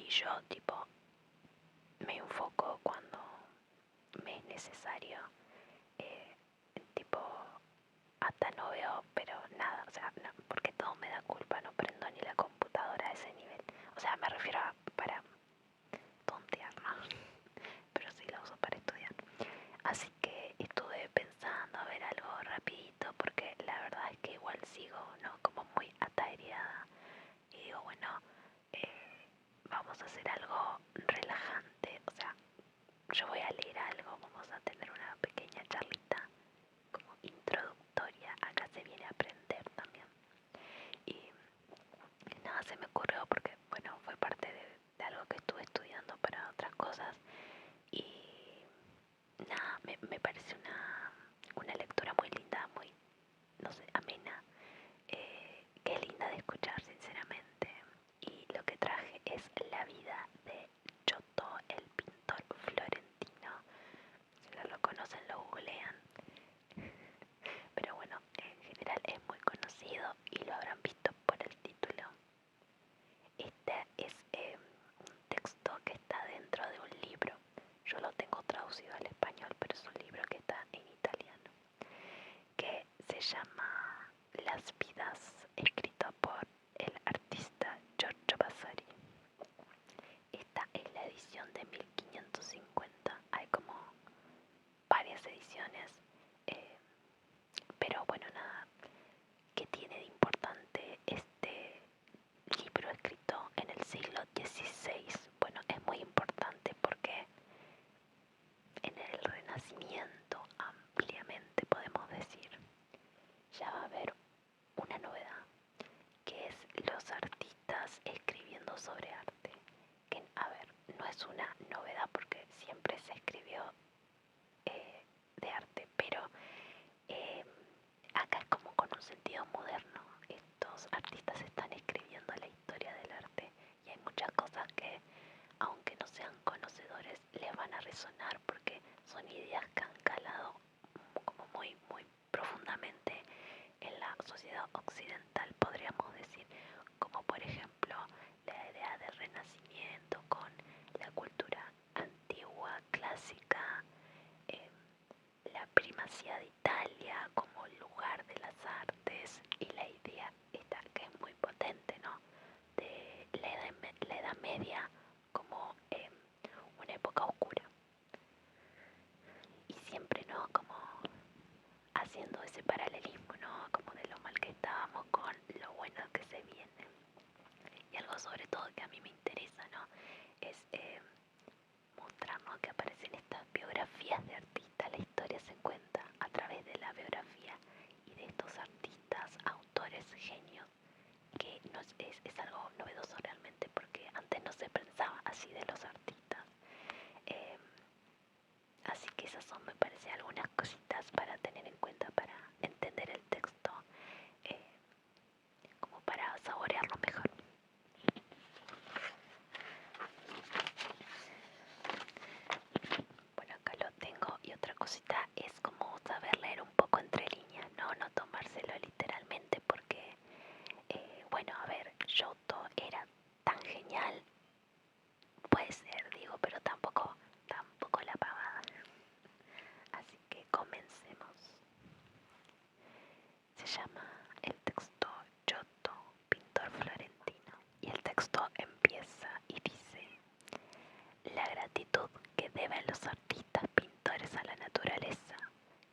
yo tipo me enfoco cuando me es necesario, eh, tipo hasta no veo, pero nada, o sea, no, porque todo me da culpa, no prendo ni la computadora a ese nivel. O sea, me refiero a para tontear, ¿no? Pero sí la uso para estudiar. Así que estuve pensando a ver algo rapidito, porque la verdad es que igual sigo, ¿no? Como muy atareada. Y digo, bueno, vamos a hacer algo relajante. O sea, yo voy a leer algo, vamos a tener una pequeña charlita como introductoria. Acá se viene a aprender también. Y nada, se me ocurrió porque, bueno, fue parte de algo que estuve estudiando para otras cosas. Y nada, me parece una lectura muy linda, muy, no sé, amena, que es linda de escuchar, sinceramente. Y lo que traje es La vida de Giotto, el pintor florentino. Si no lo conocen, lo googlean. Pero bueno, en general es muy conocido y lo habrán visto por el título. Este es un texto que está dentro de un libro. Yo lo tengo traducido al español, pero es un libro que está en italiano, que se llama Las vidas, escrito por el artista Giorgio Vasari. Esta es la edición de 1550. Hay como varias ediciones, eh, pero bueno, nada, ¿qué tiene de importante este libro escrito en el siglo XVI? Bueno, es muy importante porque en el Renacimiento, ampliamente podemos decir, ya va a haber una novedad, que es los artistas escribiendo sobre arte. Que, a ver, no es una novedad porque siempre se escribió de arte, pero eh, acá es como con un sentido moderno. Estos artistas están escribiendo la historia del arte y hay muchas cosas que, aunque no sean conocedores, les van a resonar porque son ideas que han calado como muy, muy profundamente en la sociedad occidental, podríamos decir, como por ejemplo la idea del renacimiento con la cultura antigua, clásica, eh, la primacía de Italia como lugar de las artes y la idea esta que es muy potente, ¿no? De la Edad Media como una época oscura y siempre, ¿no? Como haciendo ese paralelismo, ¿no? Como de lo mal que estábamos con lo bueno que se viene. Y algo sobre todo que a mí me interesa, ¿no? Es mostrarnos que aparecen estas biografías de artistas. La historia se cuenta a través de la biografía y de estos artistas, autores, genios, que no es algo novedoso realmente porque antes no se pensaba así de los artistas. Eh, Así que esas son, me parece, algunas cositas para tener en cuenta para entender el texto, eh, como para saborearlo mejor. Bueno, acá lo tengo y otra cosita es como saber leer un poco entre líneas, no tomárselo literalmente porque, bueno, a ver, Giotto era tan genial, puede ser, digo, pero tampoco la pavada. Así que comencemos. Se llama el texto Giotto, pintor florentino, y el texto empieza y dice: la gratitud que deben los artistas pintores a la naturaleza,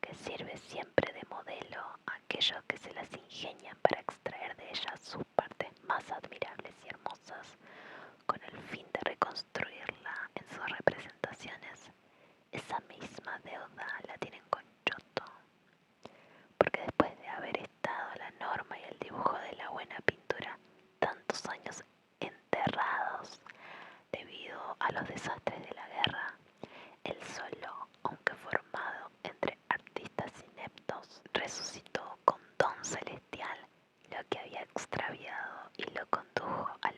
que sirve siempre de modelo a aquellos que se las ingenian para extraer de ellas sus partes más admirables y hermosas, con el fin de reconstruirla en sus representaciones. Esa misma deuda la tienen con Giotto, porque después de haber estado la norma y el dibujo de la buena pintura tantos años enterrados debido a los desastres de la guerra, él solo, aunque formado entre artistas ineptos, resucitó con don celestial lo que había extraviado y lo condujo a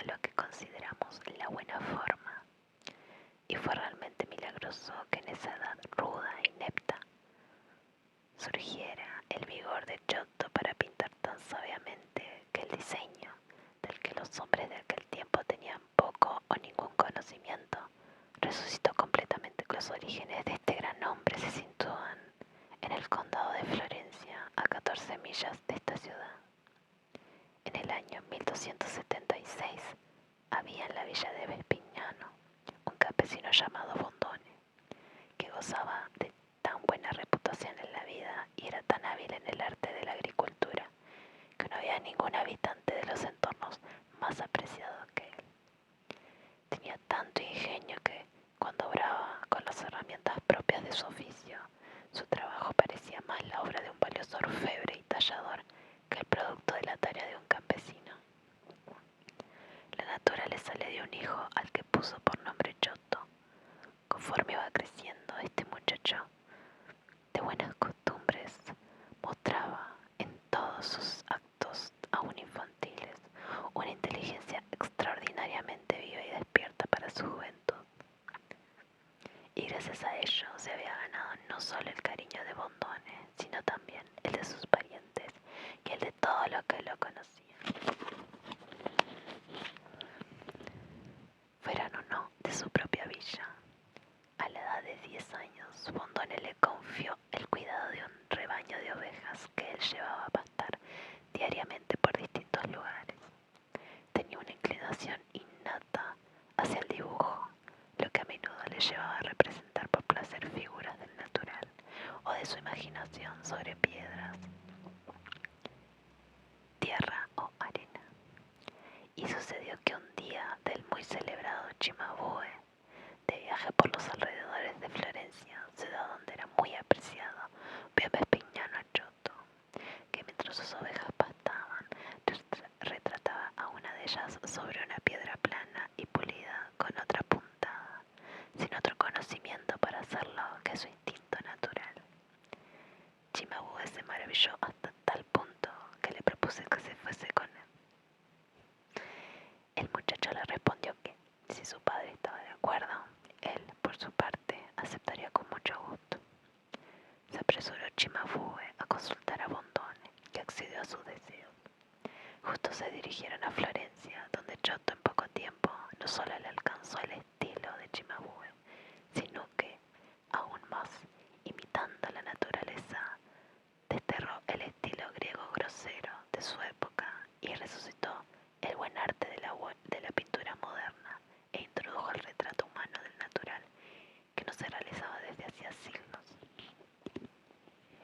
lo que consideramos la buena forma. Y fue realmente milagroso que en esa edad ruda e inepta surgiera el vigor de Giotto para pintar tan sabiamente que el diseño, del que los hombres de aquel tiempo tenían poco o ningún conocimiento. Resucitó completamente. Los orígenes de este gran hombre se sitúan en el condado de Florencia, a 14 millas de esta ciudad. En el año 1276 había en la villa de Vespignano un campesino llamado Bondone, que gozaba de tan buena reputación en la vida y era tan hábil en el arte de la agricultura que no había ningún habitante de los entornos más apreciado que él. Tenía tanto ingenio que, cuando obraba con las herramientas propias de su oficio, su trabajo parecía más la obra de un valioso orfebre y tallador que el producto de la tarea de un campesino. La naturaleza le dio un hijo al que puso por nombre Giotto. Conforme iba creciendo, este muchacho de buenas costumbres mostraba en todos sus actos, aún infantiles, una inteligencia extraordinariamente viva y despierta para su juventud. Y gracias a ello se había ganado no solo el cariño de Bondone, sino también el de sus parientes y el de todos los que lo conocían, fueran o no de su propia villa. A la edad de 10 años, Bondone le confió el cuidado de un rebaño de ovejas que él llevaba a pastar diariamente por distintos lugares. Tenía una inclinación innata hacia el dibujo, lo que a menudo le llevaba a representar por placer figuras del natural o de su imaginación sobre piedras, tierra o arena. Y sucedió que un día del muy celebrado Cimabue, de viaje por los alrededores de Florencia, ciudad donde era muy apreciado, vio a Vespignano a Giotto, que mientras sus ovejas pastaban, retrataba a una de ellas sobre una piedra plana y pulida con otra puntada, sin otro conocimiento para hacerlo que su instinto natural. Cimabue se maravilló hasta tal punto que le propuse que se fuese con él. El muchacho le respondió que, si su padre estaba de acuerdo, él, por su parte, aceptaría con mucho gusto. Se apresuró Cimabue a consultar a Bondone, que accedió a sus deseos. Justo se dirigieron a Florencia, donde Giotto en poco tiempo no solo le alcanzó el estilo de Cimabue, sino que, aún más, imitando la naturaleza, desterró el estilo griego grosero de su época y resucitó el buen arte de la pintura moderna e introdujo el retrato humano del natural, que no se realizaba desde hacía siglos.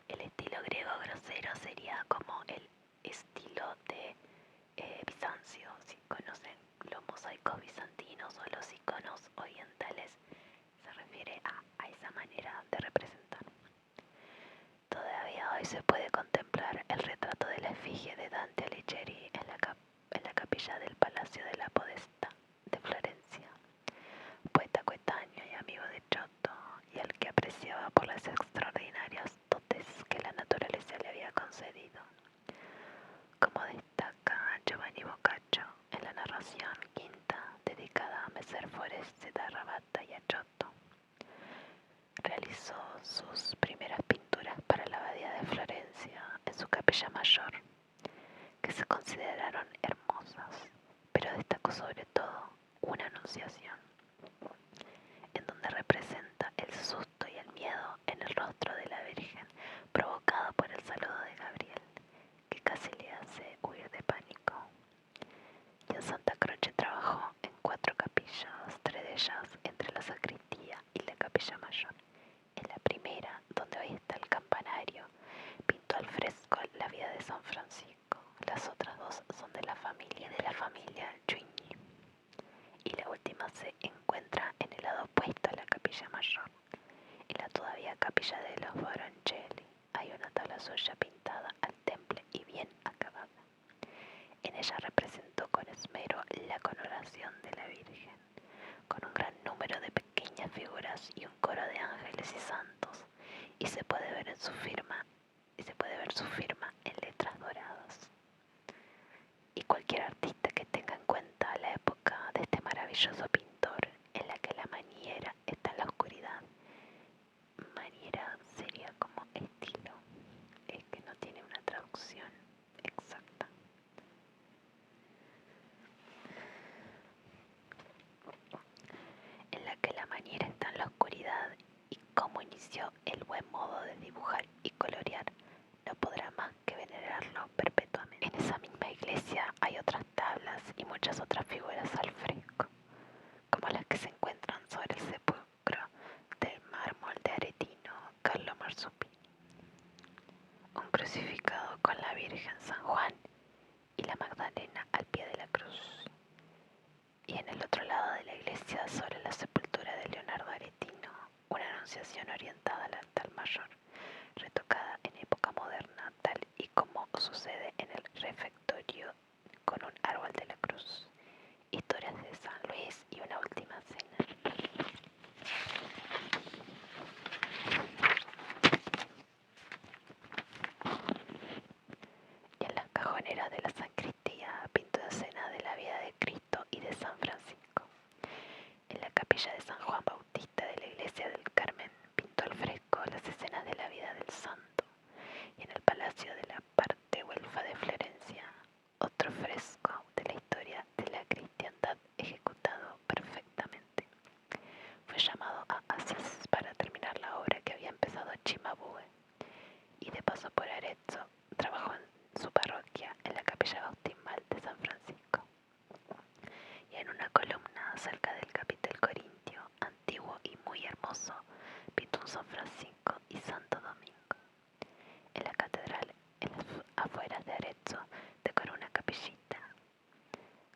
El estilo griego grosero sería como el estilo de Bizancio. Si conocen los mosaicos bizantinos o los iconos orientales, se refiere a esa manera de representar. Todavía hoy se puede contemplar el retrato de la efigie de Dante Alighieri en la capilla del Palacio de la Podestà de Florencia. Poeta coetáneo y amigo de Giotto, y al que apreciaba por las extraordinarias dotes que la naturaleza le había concedido. Como destaca Giovanni Boccaccio en la narración quinta dedicada a Messer Foreste da Rabata y a Giotto, realizó sus primeras pinturas para la abadía de Florencia en su capilla mayor, que se consideraron hermosas, pero destacó sobre todo una Anunciación, en donde representa el susto y el miedo en el rostro de la Virgen provocado por el saludo de Gabriel, que casi le hace huir de pánico. Y en Santa Croce trabajó en 4 capillas, 3 de ellas entre la sacristía y la capilla mayor. En la primera, donde hoy está el campanario, pintó al fresco la vida de San Francisco. Las otras 2 son de la familia Giugni. Y la última se encuentra en el lado opuesto a la capilla mayor. En la todavía capilla de los Baroncelli hay una tabla suya pintada al temple y bien acabada. En ella representó con esmero la coronación de la Virgen, con un gran número de pequeñas figuras y un coro de ángeles y santos, y se puede ver su firma en letras doradas. Y cualquier artista que tenga en cuenta la época de este maravilloso pintor, en la que la maniera está en la oscuridad. Maniera sería como estilo, que no tiene una traducción exacta. cómo inició el buen modo de dibujar y colorear, no podrá más que venerarlo perpetuamente. En esa misma iglesia hay otras tablas y muchas otras figuras al fresco, como las que se encuentran sobre el sepulcro del mármol de Aretino Carlo Marsupini, un crucificado con la Virgen San Juan y la Magdalena al pie de la cruz, y en el otro lado de la iglesia, sobre la sepultura de Leonardo Aretino, una anunciación orientada al altar mayor, retocada en época moderna, tal y como sucede en el refectorio, con un árbol de la cruz, historias de San Luis y una última cena. Y en las cajoneras de la sacristía pintó escenas de la vida de Cristo y de San Francisco. En la capilla de San Juan Bautista de la iglesia del Carmen pintó al fresco las escenas de la vida del santo, y en el palacio de la parte güelfa de Florencia otro fresco de la historia de la cristiandad ejecutado perfectamente. Fue llamado a Asís para terminar la obra que había empezado Cimabue, y de paso por Arezzo trabajó en su parroquia en la capilla bautismal de San Francisco, y en una columna cerca del capitel corintio, antiguo y muy hermoso, pintó un San Francisco y Santo Domingo. En la catedral, en las afueras de Arezzo, decoró una capillita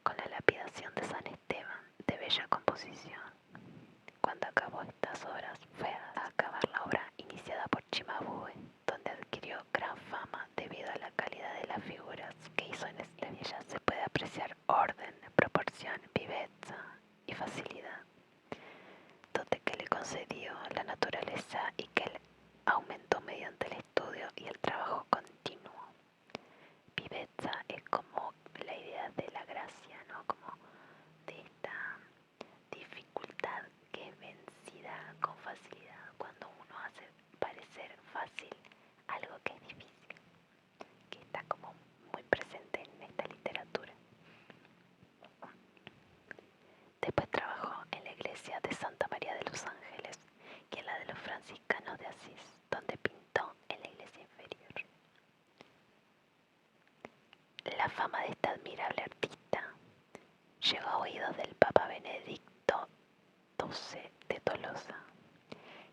con la lapidación de San Esteban, de bella composición. Cuando acabó estas obras fue a acabar la obra iniciada por Cimabue, donde adquirió gran fama debido a la calidad de las figuras que hizo en esta villa. Se puede apreciar orden, proporción, viveza y facilidad, dote que le concedió la naturaleza y que él aumentó mediante el estudio y el trabajo continuo. Viveza es como la idea de la gracia, ¿no? Como de esta dificultad que es vencida con facilidad, cuando uno hace parecer fácil algo que es difícil, que está como muy presente en esta literatura. Después trabajó en la iglesia de Santa María de los Ángeles y en la de los franciscanos de Asís, donde pintó en la iglesia inferior. La fama de esta admirable artista llegó a oídos del Papa Benedicto XII de Tolosa,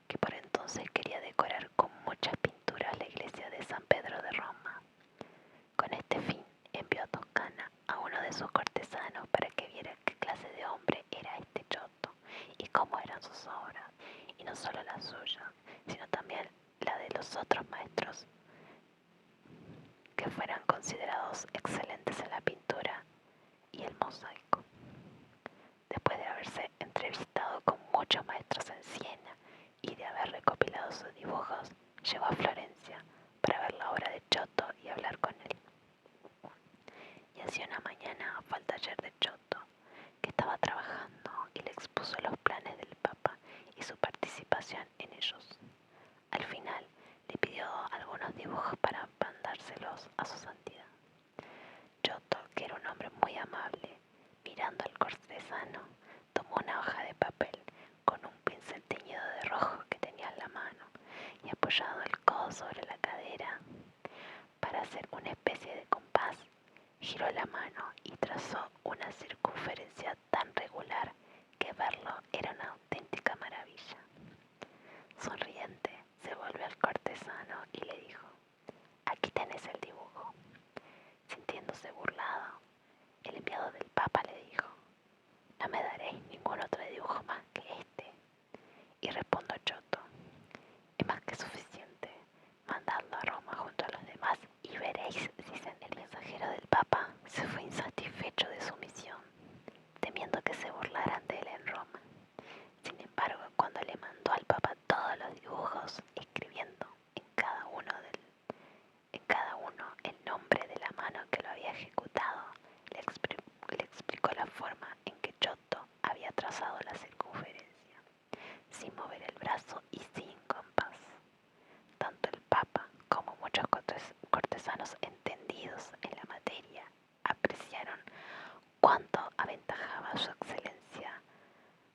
que por entonces quería decorar con muchas pinturas la iglesia de San Pedro de Roma. Con este fin envió a Toscana a uno de sus cortesanos para que viera qué clase de hombre era este Giotto y cómo eran sus obras, y no solo las suyas, sino también la de los otros maestros que fueran considerados excelentes en la pintura y el mosaico. Después de haberse entrevistado con muchos maestros en Siena y de haber recopilado sus dibujos, llegó a Florencia para ver la obra de Giotto y hablar con él. Y hacía una mañana fue al taller de Giotto, que estaba trabajando, y le expuso los planes del Papa y su participación en ellos. Al final le pidió algunos dibujos para mandárselos a su santidad. Giotto, que era un hombre muy amable, mirando al cortesano, tomó una hoja de papel con un pincel teñido de rojo que tenía en la mano, y apoyado el codo sobre la cadera para hacer una especie de compás, giró la mano y trazó una circunferencia tan regular que verlo era una auténtica maravilla. Sonriente, se volvió al cortesano y le dijo: «Aquí tenés el dibujo». Sintiéndose burlado, el enviado del Papa le dijo: «No me daréis ningún otro dibujo más que este». Y respondió Giotto: «Es más que suficiente. Mandadlo a Roma junto a los demás y veréis si se...». El mensajero del Papa se fue insatisfecho de su misión, temiendo que se burlaran de él en Roma. Sin embargo, cuando le mandó al Papa todos los dibujos, escribiendo en cada uno el nombre de la mano que lo había ejecutado, le explicó la forma en que Giotto había trazado la circunferencia, sin mover el brazo y sin compás. Tanto el Papa como muchos cortesanos entendidos en la materia apreciaron cuánto aventajaba su excelencia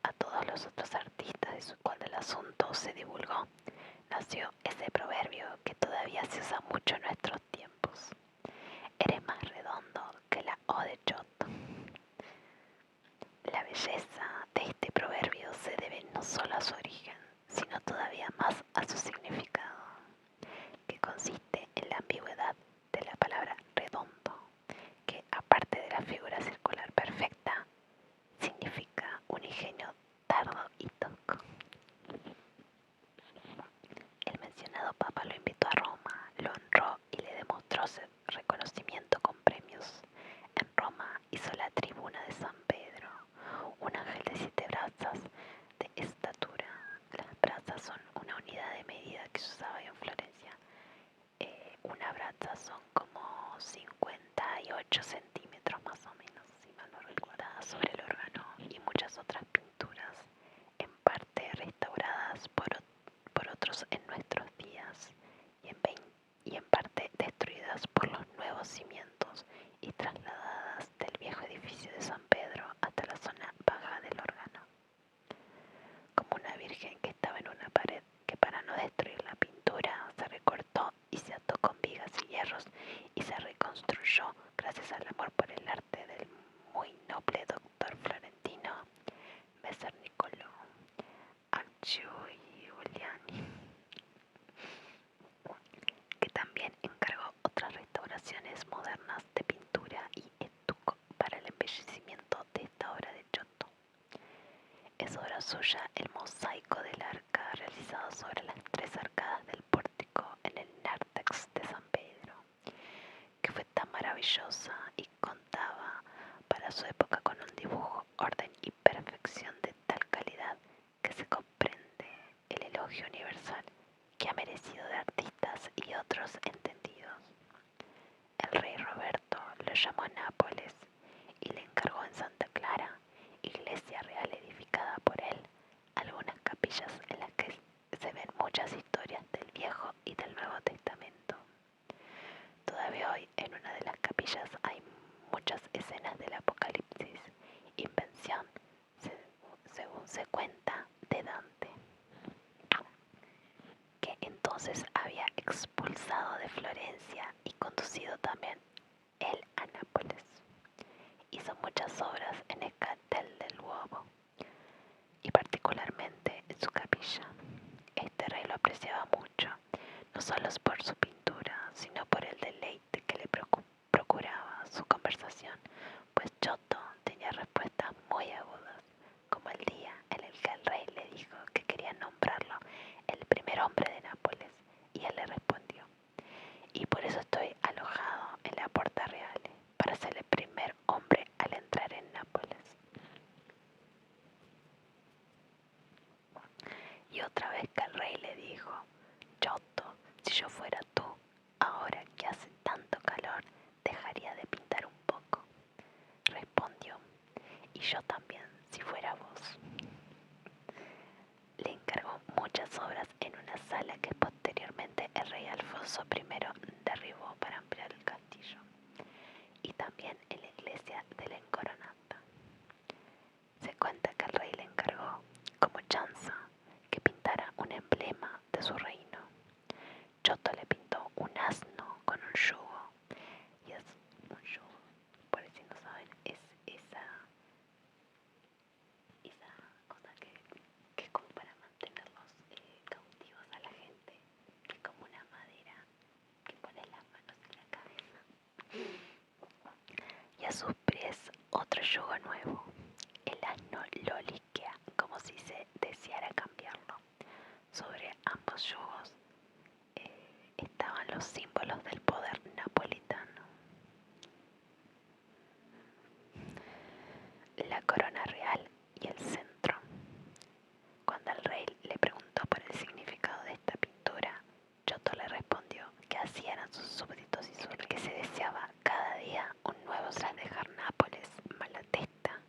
a todos los otros artistas cuando el asunto se divulgó, nació ese proverbio que todavía se usa mucho en nuestros tiempos. Eres más redondo que la O de Giotto. La belleza de este proverbio se debe no solo a su origen, sino todavía más a su significado, que consiste en la ambigüedad de la palabra redondo, que aparte de la figura circular perfecta, significa un ingenio tardo y tosco. El mencionado papa lo invitó a Roma, lo honró y le demostró reconocimiento con premios. En Roma hizo la tribuna de San Pedro, un ángel de 7 brazas de estatura. Las brazas son una unidad de medida que se usaba en Florencia. Una braza son como 58 centímetros más o menos, si mal no recuerdo, sobre el órgano, y muchas otras pinturas, en parte restauradas por otros en nuestros días y en parte destruidas por los nuevos cimientos y trasladadas del viejo edificio de San Pedro hasta la zona baja del órgano, como una virgen que estaba en una pared que, para no destruir la pintura, se recortó y se ató con vigas y hierros y se reconstruyó gracias al amor por el arte del muy noble doctor florentino Messer Niccolò Acciuiuliani, que también encargó otras restauraciones modernas de pintura y estuco para el embellecimiento de esta obra de Giotto. Es obra suya el mosaico del arca realizado sobre las 3 arcadas del pórtico en el nártex de San Pedro, que fue tan maravillosa y contaba para su época con un dibujo, orden y perfección de tal calidad que se comprende el elogio universal que ha merecido de artistas y otros entendidos. El rey Roberto lo llamó a Nápoles y le encargó en Santa Clara, iglesia real edificada por él, algunas capillas en las que se ven muchas historias del Viejo y del Nuevo Testamento. Todavía hoy en una de las capillas hay muchas escenas del Apocalipsis, invención, según se cuenta, de Dante, que entonces había expulsado de Florencia y conducido también él a Nápoles. Hizo muchas obras en el Castel del Uovo y particularmente en su capilla. Este rey lo apreciaba mucho, no solo por su pintura, sino por el deleite que le procuraba su conversación, pues Giotto tenía respuestas muy agudas, como el día en el que el rey le dijo que quería nombrarlo el primer hombre de Nápoles, y él le respondió: y por eso estoy alojado en la Puerta Real, para ser el primer hombre al entrar en Nápoles. Y otra vez que el rey le dijo: Giotto, si yo fuera tú, ahora que hace tanto calor, dejaría de pintar un poco. Respondió: y yo también, si fuera vos. Le encargó muchas obras en una sala que posteriormente el rey Alfonso I derribó para ampliar el castillo, y también en la iglesia de la Incoronata. Se cuenta que el rey le encargó, como chanza, que pintara un emblema de su reino. Giotto le pintó un asno con un yugo, y es un yugo, por si no saben, es esa cosa que es como para mantenerlos cautivos a la gente, que es como una madera que pone las manos en la cabeza. Y a sus pies otro yugo nuevo. El asno lo liquea como si se deseara cambiarlo. Sobre ambos yugos estaban los símbolos del poder napolitano: la corona real y el centro. Cuando el rey le preguntó por el significado de esta pintura, Giotto le respondió que así eran sus súbditos y que se deseaba cada día un nuevo tras dejar Nápoles, Malatesta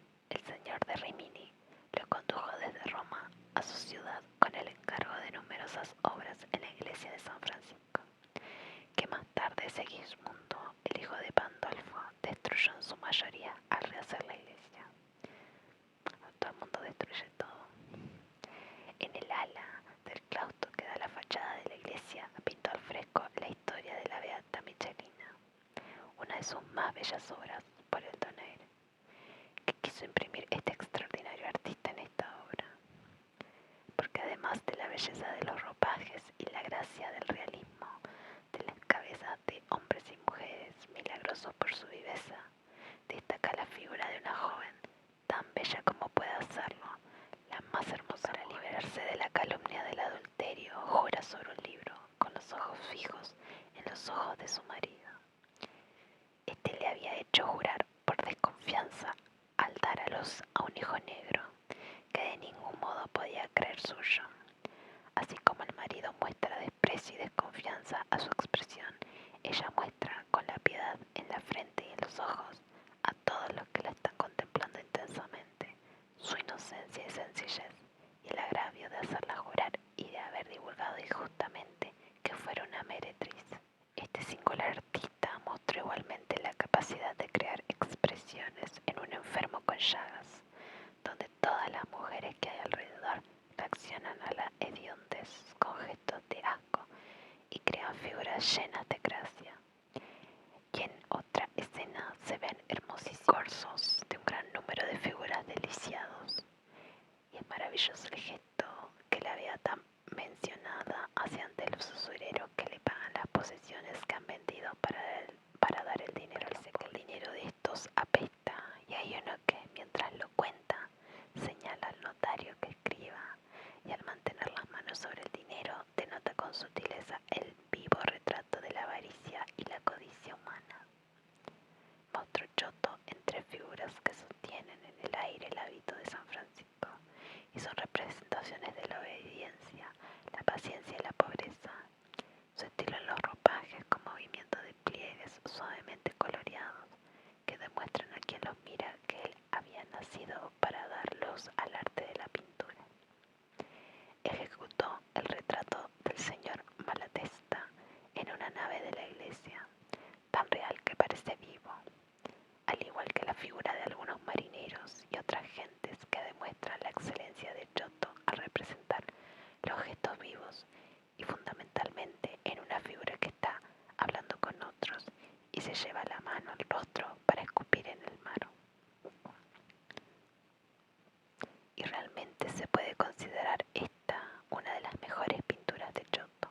de sus más bellas obras por el donaire, que quiso imprimir este extraordinario artista en esta obra, porque además de la belleza de los ropajes y la gracia del realismo de las cabezas de hombres y mujeres milagrosos por su viveza, destaca la figura de una joven tan bella como puede hacerlo la más hermosa. Para liberarse de la calumnia del adulterio, jura sobre un libro, con los ojos fijos en los ojos de su marido. Este le había hecho jurar por desconfianza al dar a luz a un hijo negro, que de ningún modo podía creer suyo. Así como el marido muestra desprecio y desconfianza a su expresión, ella muestra con la piedad en la frente y en los ojos a todos los que la están contemplando intensamente su inocencia y sencillez, y el agravio de hacerla jurar y de haber divulgado injustamente que fuera una meretriz. Este singular artista mostró igualmente la capacidad de crear expresiones en un enfermo con llagas, donde todas las mujeres que hay alrededor reaccionan a la hediondez con gestos de asco y crean figuras llenas de gracia. Y en otra escena se ven hermosísimos corzos de un gran número de figuras deliciados. Y es maravilloso el gesto que la beata mencionada hace ante los usureros que le pagan las posesiones que han vendido para dar el dinero al seco. El dinero de estos apesta, y hay uno que, mientras lo cuenta, señala al notario que escriba, y al mantener las manos sobre el dinero denota con sutileza el vivo retrato de la avaricia y la codicia humana. Mostró Giotto entre figuras que sostienen en el aire el hábito de San Francisco, y son representaciones de la obediencia, la paciencia y la pobreza. Su estilo en los ropajes, con movimiento de pliegues suavemente coloreados, que demuestran a quien los mira que él había nacido para dar luz al arte de la pintura. Ejecutó el retrato del señor Malatesta en una nave de la iglesia, tan real que parece vivo, al igual que la figura de algunos marineros y otras gentes que demuestran la excelencia de Giotto al representar los gestos vivos, y fundamentalmente en una figura que está hablando con otros y se lleva la mano al rostro para escupir en el mar. Y realmente se puede considerar esta una de las mejores pinturas de Giotto,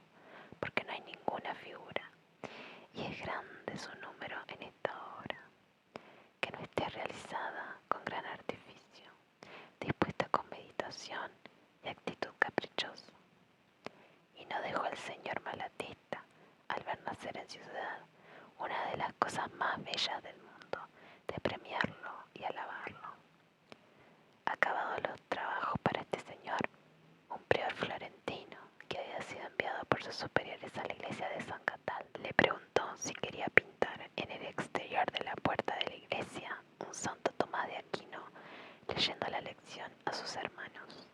porque no hay ninguna figura, y es grande su número en esta obra, que no esté realizada con gran artificio, dispuesta con meditación y actitud caprichosa. Y no dejó el señor Malatesta, al ver nacer en su ciudad una de las cosas más bellas del mundo, de premiarlo y alabarlo. Acabados los trabajos para este señor, un prior florentino, que había sido enviado por sus superiores a la iglesia de San Catal, le preguntó si quería pintar en el exterior de la puerta de la iglesia un Santo Tomás de Aquino, leyendo la lección a sus hermanos.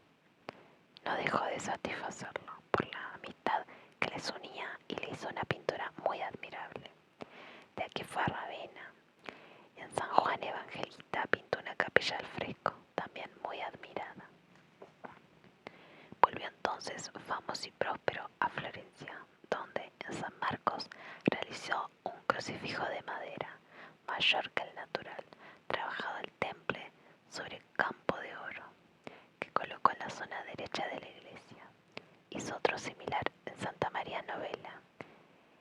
No dejó de satisfacerlo por la amistad que les unía y le hizo una pintura muy admirable. De aquí fue a Ravenna, y en San Juan Evangelista pintó una capilla al fresco, también muy admirada. Volvió entonces famoso y próspero a Florencia, donde en San Marcos realizó un crucifijo de madera, mayor que el natural, trabajado al temple sobre campo de oro, que colocó en la zona derecha de la iglesia. Hizo otro similar en Santa María Novella,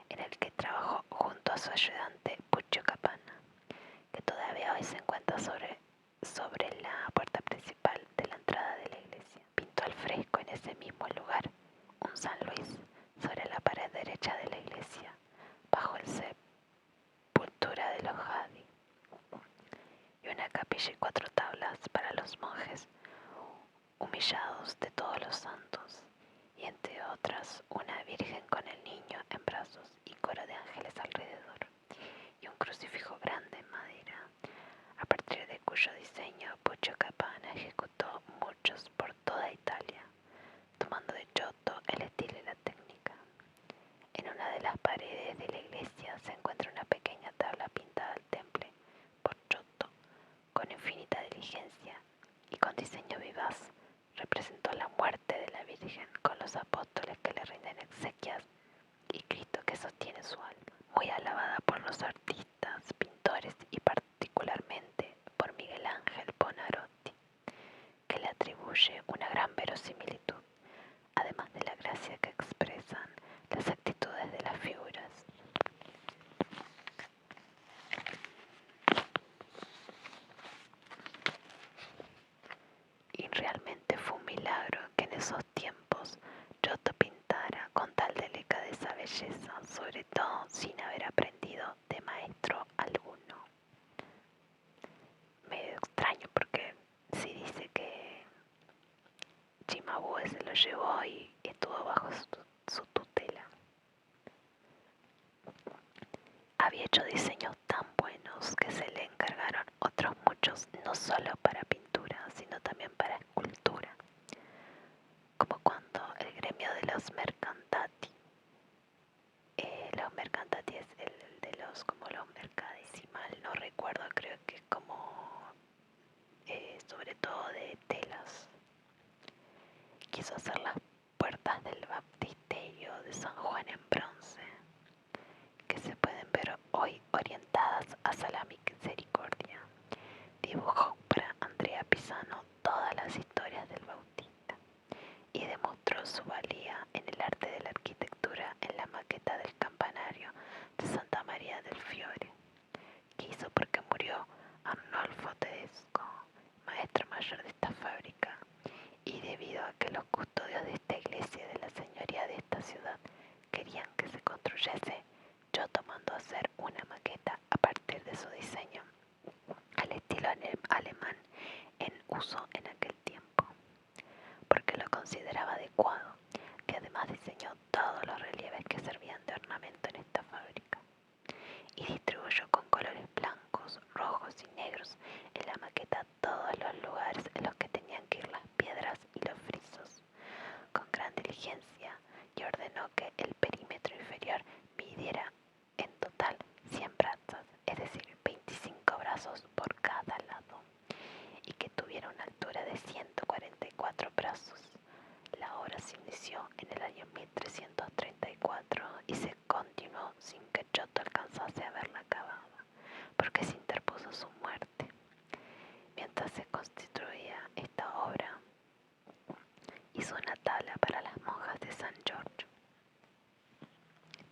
en el que trabajó junto a su ayudante Puccio Capanna, que todavía hoy se encuentra sobre la puerta principal de la entrada de la iglesia. Pintó al fresco en ese mismo lugar un San Luis sobre la pared derecha de la iglesia, bajo el sepultura de los Hadi, y una capilla y 4 tablas para los monjes humillados de todos los santos, y entre otras una virgen con el niño en brazos y coro de ángeles alrededor, y un crucifijo grande en madera, a partir de cuyo diseño Puccio Capanna ejecutó muchos por toda Italia, tomando de Giotto el estilo y la técnica. En una de las paredes de la iglesia se encuentra una pequeña tabla pintada al temple por Giotto con infinita diligencia y con diseño vivaz. Representó la muerte de la Virgen con los apóstoles que le rinden exequias y Cristo que sostiene su alma, muy alabada por los artistas, pintores atribuye una gran verosimilitud, además de la gracia que expresan las actitudes de las figuras. Y realmente fue un milagro que en esos tiempos Giotto pintara con tal delicadeza belleza, sobre todo sin haber aprendido de maestro alguno. Medio extraño porque si dice que Cimabue se lo llevó y estuvo bajo su tutela. Había hecho diseños tan buenos que se le encargaron otros muchos, no solo para pintura, sino también para escultura, como cuando el gremio de los mercantati es el de los, como los mercadis, si mal no recuerdo, creo que es como sobre todo de telas. Quiso hacer las puertas del baptisterio de San Juan en bronce, que se pueden ver hoy orientadas hacia la misericordia. Dibujó para Andrea Pisano todas las historias del Bautista y demostró su valía en el arte de la arquitectura en la maqueta del campanario de Santa María del Fiore, que hizo porque murió Arnolfo Tedesco, maestro mayor de esta fábrica, y debido a que los custodios de esta iglesia de la señoría de esta ciudad querían que se construyese, Giotto mandó hacer una maqueta a partir de su diseño, al estilo alemán en uso en aquel tiempo, porque lo consideraba adecuado, que además diseñó todos los relieves que servían de ornamento en esta fábrica, y distribuyó con colores blancos, rojos y negros en la maqueta todos los lugares en los que tenían que ir las piedras y los frisos, con gran diligencia, y ordenó que el perímetro inferior midiera en total 100 brazos, es decir, 25 brazos por cada lado, y que tuviera una altura de 144 brazos. La obra se inició en el año 1334 y se continuó sin que Giotto alcanzase a verla acabada, porque se interpuso su muerte. Mientras se construía esta obra, hizo una tabla para las monjas de San Giorgio.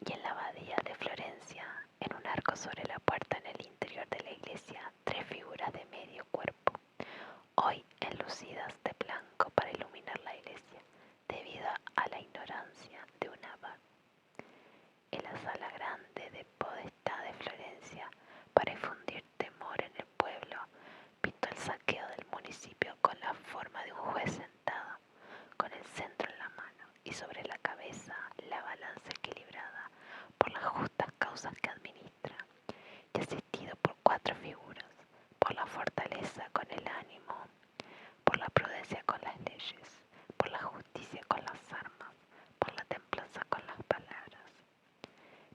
Y en la abadía de Florencia, en un arco sobre la puerta en el interior de la iglesia, 3 figuras de medio cuerpo, hoy enlucidas de blanco para iluminar la iglesia, debido a la ignorancia de un abad. En la sala grande de Podestà de Florencia, para infundir temor en el pueblo, pintó el saqueo del municipio con la forma de un juez sentado, con el centro en la mano y sobre la cabeza la balanza equilibrada por las justas causas que administra, y asistido por 4 figuras, por la fortaleza con el ánimo, por la prudencia con las leyes, por la justicia con las armas, por la templanza con las palabras.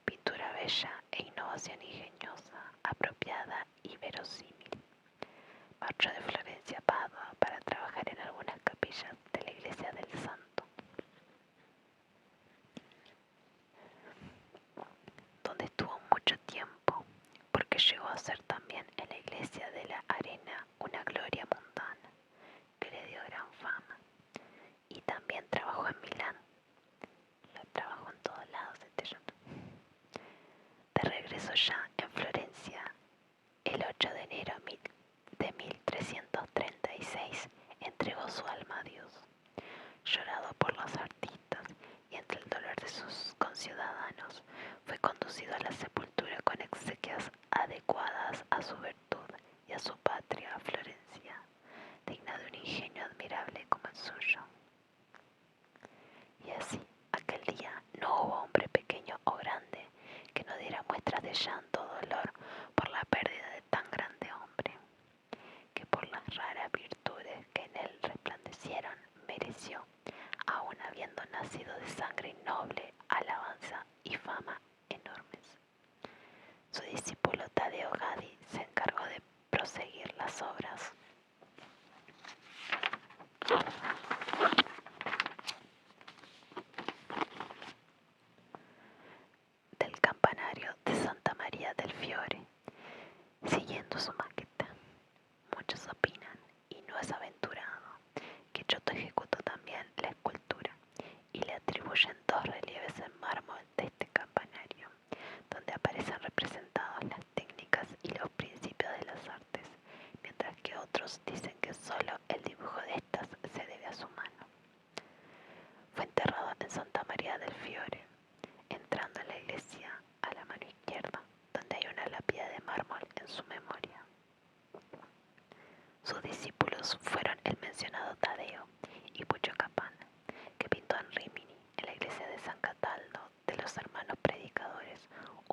Pintura bella e innovación ingeniosa, apropiada y verosímil. Marchó de Florencia a Padua para trabajar en algunas capillas de la iglesia del Santo, donde estuvo mucho tiempo, porque llegó a ser también en la iglesia de la Arena una gloria mundana que le dio gran fama. Y también trabajó en Milán. Trabajó en todos lados este Giotto. De regreso ya en Florencia, el 8 de enero de 1336 entregó su alma a Dios, llorado por los artistas y entre el dolor de sus conciudadanos, fue conducido a la sepultura con exequias adecuadas a su virtud y a su patria, Florencia, digna de un ingenio admirable como el suyo. Y así, aquel día no hubo hombre pequeño o grande que no diera muestras de llanto o dolor por la pérdida de tan grande hombre, que por las raras virtudes que en él resplandecieron mereció, aun habiendo nacido de sangre noble, alabanza y fama enormes. Su discípulo Taddeo Gaddi se encargó de proseguir las obras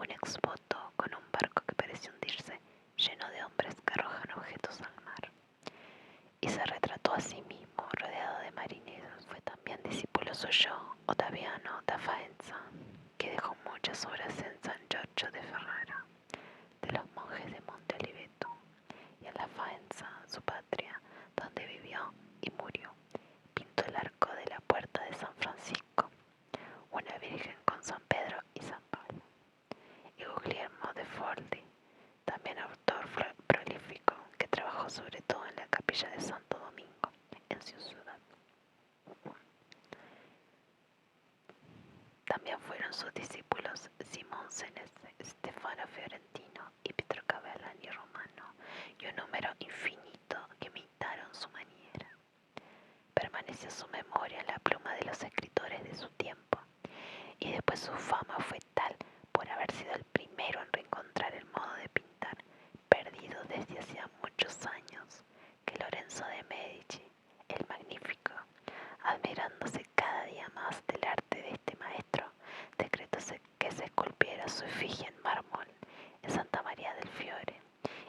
un exvoto con un barco que parecía hundirse, lleno de hombres que arrojan objetos al mar. Y se retrató a sí mismo, rodeado de marineros. Fue también discípulo suyo Ottaviano da Faenza, que dejó muchas obras en San Giorgio de Ferrara, de los monjes de Monte Oliveto, y en la Faenza, su patria, donde vivió y murió. Pintó el arco de la puerta de San Francisco, una virgen con San Pedro y San Pablo. Y Guglielmo de Forlì, también autor prolífico, que trabajó sobre todo en la capilla de Santo Domingo, en su ciudad. También fueron sus discípulos Simón Senese, Stefano Fiorentino y Pietro Cavallani Romano, y un número infinito que imitaron su maniera. Permaneció su memoria en la pluma de los escritores de su tiempo, y después su fama fue tal por haber sido el primero en reencontrar el modo de pintar, perdido desde hacía muchos años, que Lorenzo de Medici, el Magnífico, admirándose cada día más del arte de este maestro, decretó que se esculpiera su efigie en mármol en Santa María del Fiore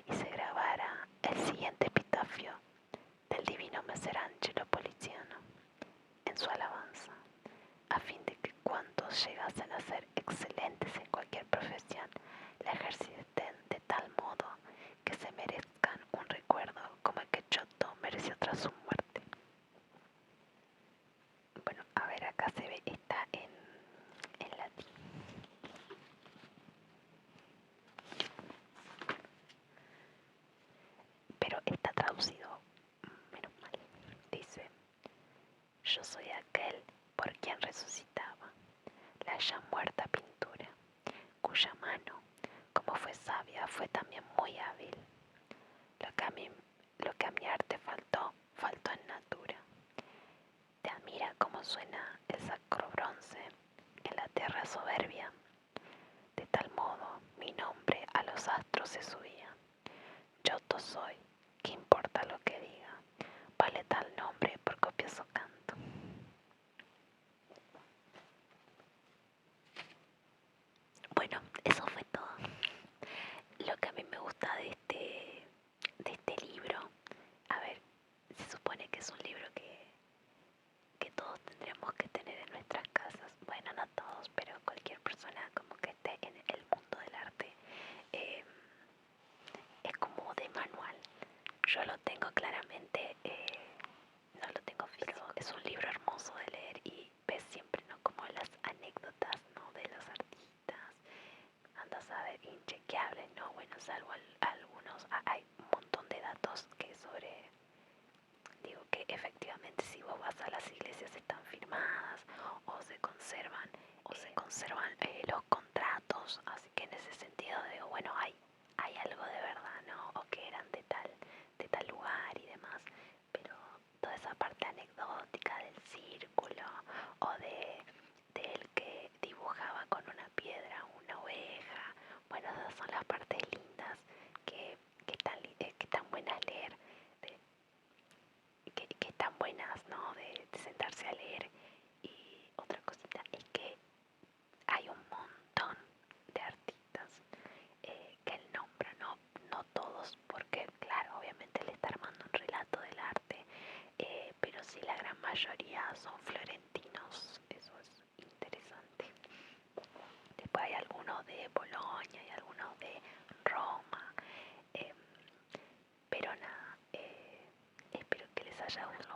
y se grabara el siguiente epitafio del divino Messer Angelo Poliziano en su alabanza, a fin de que cuantos llegasen a ser excelentes en cualquier profesión la ejerciten de tal modo que se merezcan un recuerdo como el que Giotto mereció tras su muerte. Bueno, a ver, acá se ve, está en latín. Pero está traducido, menos mal. Dice: yo soy aquel por quien resucitaba la ya muerta pintura, cuya mano, como fue sabia, fue también muy hábil. Lo que a mi arte faltó, faltó en natura. Te admira cómo suena el sacro bronce en la tierra soberbia. De tal modo mi nombre a los astros se subía. Giotto soy, ¿qué importa lo que diga? Vale tal nombre por copioso canto. Bueno, eso fue todo. Lo que a mí me gusta de este libro, a ver, se supone que es un libro que todos tendremos que tener en nuestras casas. Bueno, no todos, pero cualquier persona como que esté en el mundo del arte. Eh, es como de manual. Yo lo tengo claramente, no lo tengo físico. Es un libro hermoso de leer y ves siempre, ¿no?, como las anécdotas, ¿no?, de los artistas. Andas a ver, inchequeables, ¿no? Bueno, salvo algunos, hay un montón de datos que sobre, digo, que efectivamente si vos vas a las iglesias están firmadas o se conservan los contratos, así que en ese sentido digo, bueno, hay algo de verdad, ¿no? O que eran de tal lugar y demás, pero toda esa parte anecdótica del círculo o del que dibujaba con una piedra una oveja, bueno, esas son las partes lindas que están buenas leer, que están buenas, ¿no?, de sentarse a leer. Y otra cosita es que hay un montón de artistas que él nombra, no todos, porque claro, obviamente él está armando un relato del arte, pero sí la gran mayoría son florentinos, eso es interesante. Después hay algunos de Bolonia y algunos de Roma, pero nada, espero que les haya gustado.